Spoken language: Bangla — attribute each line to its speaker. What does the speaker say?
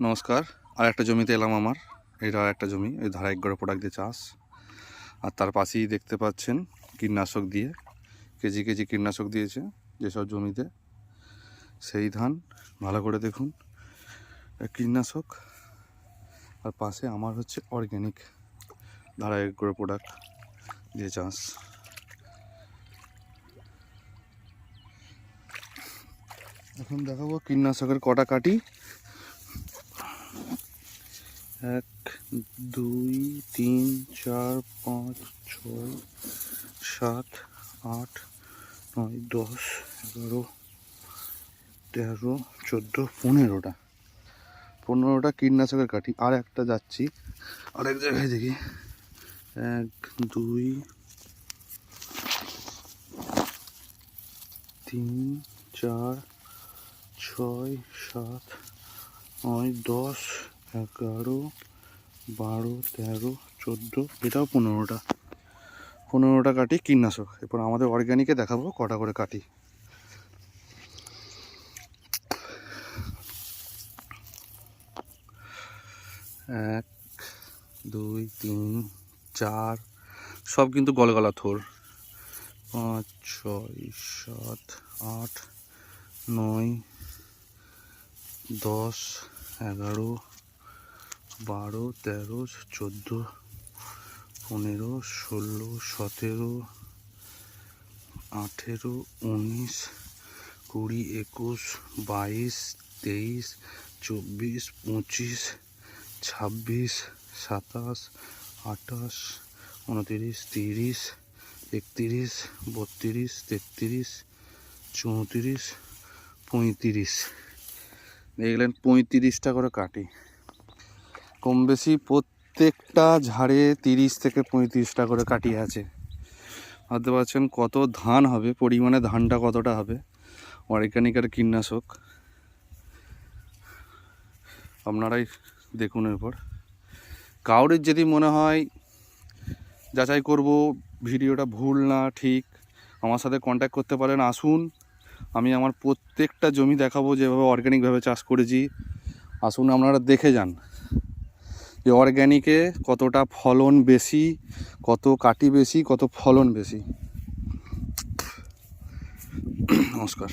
Speaker 1: নমস্কার। আর একটা জমিতে এলাম। আমার এটা একটা জমি, এই ধারাবাহিক গড়ে প্রোডাক্ট দিয়ে চাষ। আর তার পাশেই দেখতে পাচ্ছেন কীটনাশক দিয়ে কেজি কেজি কীটনাশক দিয়েছে যেসব জমিতে, সেই ধান ভালো করে দেখুন কীটনাশক। আর পাশে আমার হচ্ছে অর্গ্যানিক ধারাবাহিক গড়ে প্রোডাক্ট দিয়ে চাষ। এখন দেখাবো কীটনাশকের কটা কাটি। 1 2 3 4 5 6 7 8 9 10 11 13 14 15টা কীটনাশকের কাঠি। আর একটা যাচ্ছি আরেক জায়গায় দেখি। 1 2 3 4 6 7 9 10 11 12 13 14, এটাও 15টা কাঠি কীটনাশক। এরপর আমাদের অর্গ্যানিকে দেখাবো কটা করে কাঠি। 1 2 3 4, সব কিন্তু গলগলা থোর। 5 6 7 8 9 10 11 12 13 14 15 16 17 18 19 20 21 22 23 24 25 26 27 28 29 30 31 32 33 34 35, দেখলেন 35টা করে কাটি। কম বেশি প্রত্যেকটা ঝাড়ে 30 থেকে 35টা করে কাটি আছে। ভাবতে পারছেন কত ধান হবে, পরিমাণে ধানটা কতটা হবে। অর্গ্যানিকের কীটনাশক আপনারাই দেখুন। এরপর কাউরির যদি মনে হয় যাচাই করব ভিডিওটা ভুল না ঠিক, আমার সাথে কন্ট্যাক্ট করতে পারেন। আসুন, আমি আমার প্রত্যেকটা জমি দেখাবো যেভাবে অর্গ্যানিকভাবে চাষ করেছি। আসুন আপনারা দেখে যান যে অর্গ্যানিকে কতটা ফলন বেশি, কত কাটি বেশি, কত ফলন বেশি। নমস্কার।